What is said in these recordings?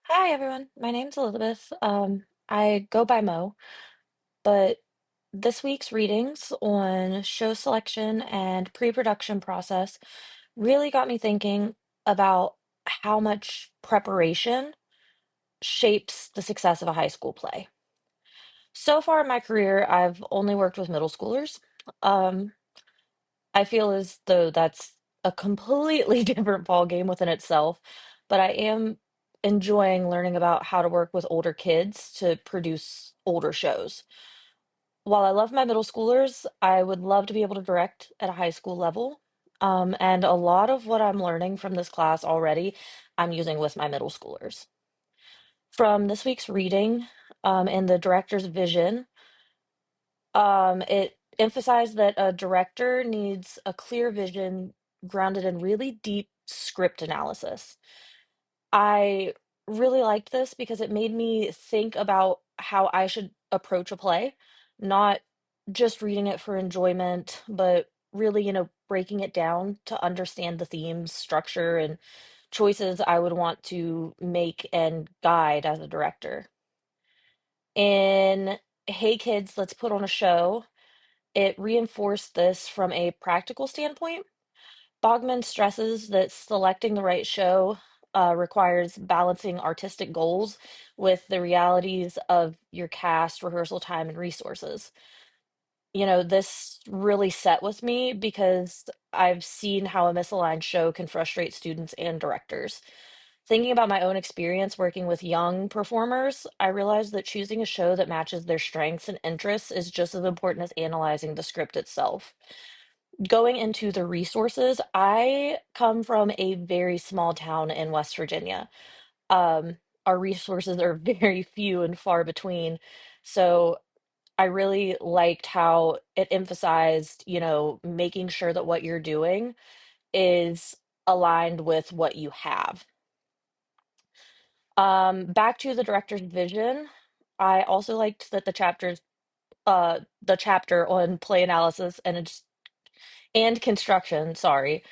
Hi everyone, my name's Elizabeth. I go by Mo, but this week's readings on show selection and pre-production process really got me thinking about how much preparation shapes the success of a high school play. So far in my career, I've only worked with middle schoolers. Um, I feel as though that's a completely different ball game within itself, but I am enjoying learning about how to work with older kids to produce older shows. While I love my middle schoolers, I would love to be able to direct at a high school level. And a lot of what I'm learning from this class already, I'm using with my middle schoolers. From this week's reading, and the director's vision, it emphasized that a director needs a clear vision grounded in really deep script analysis. I really liked this because it made me think about how I should approach a play, not just reading it for enjoyment, but really, breaking it down to understand the themes, structure, and choices I would want to make and guide as a director. In Hey Kids, Let's Put on a Show, it reinforced this from a practical standpoint. Bogman stresses that selecting the right show requires balancing artistic goals with the realities of your cast, rehearsal time, and resources. This really set with me because I've seen how a misaligned show can frustrate students and directors. Thinking about my own experience working with young performers, I realized that choosing a show that matches their strengths and interests is just as important as analyzing the script itself. Going into the resources, I come from a very small town in West Virginia. Um, our resources are very few and far between. So I really liked how it emphasized, making sure that what you're doing is aligned with what you have. Back to the director's vision, I also liked that the chapter on play analysis and construction, sorry.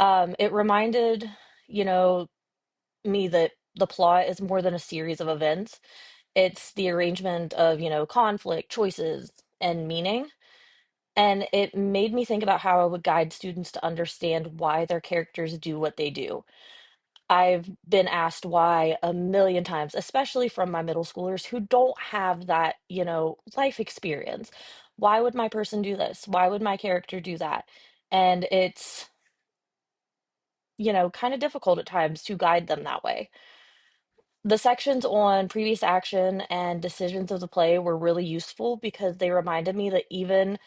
It reminded, you know, me that the plot is more than a series of events. It's the arrangement of, conflict, choices, and meaning. And it made me think about how I would guide students to understand why their characters do what they do. I've been asked why a million times, especially from my middle schoolers who don't have that, life experience. Why would my person do this? Why would my character do that? And it's, kind of difficult at times to guide them that way. The sections on previous action and decisions of the play were really useful because they reminded me that even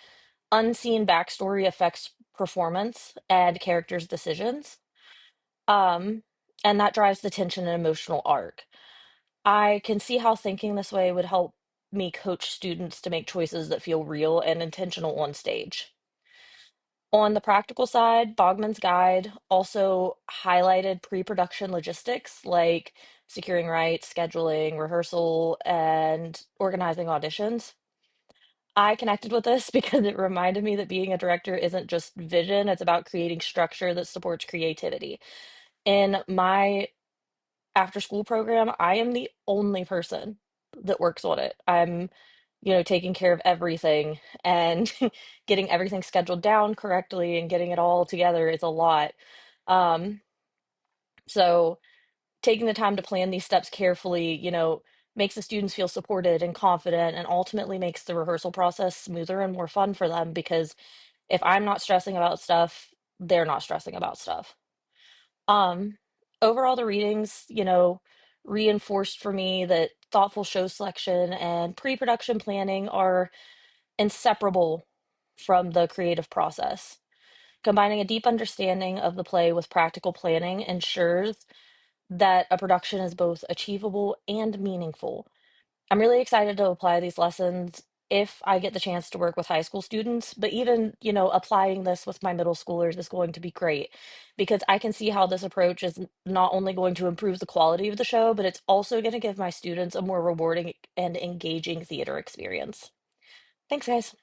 unseen backstory affects performance and characters' decisions. Um, and that drives the tension and emotional arc. I can see how thinking this way would help me coach students to make choices that feel real and intentional on stage. On the practical side, Bogman's guide also highlighted pre-production logistics like securing rights, scheduling, rehearsal, and organizing auditions. I connected with this because it reminded me that being a director isn't just vision, it's about creating structure that supports creativity. In my after school program, I am the only person that works on it. I'm, taking care of everything and getting everything scheduled down correctly and getting it all together is a lot. Um, so taking the time to plan these steps carefully, makes the students feel supported and confident and ultimately makes the rehearsal process smoother and more fun for them because if I'm not stressing about stuff, they're not stressing about stuff. Um, Overall, the readings, reinforced for me that thoughtful show selection and pre-production planning are inseparable from the creative process. Combining a deep understanding of the play with practical planning ensures that a production is both achievable and meaningful. I'm really excited to apply these lessons if I get the chance to work with high school students, but even, applying this with my middle schoolers is going to be great because I can see how this approach is not only going to improve the quality of the show, but it's also going to give my students a more rewarding and engaging theater experience. Thanks, guys.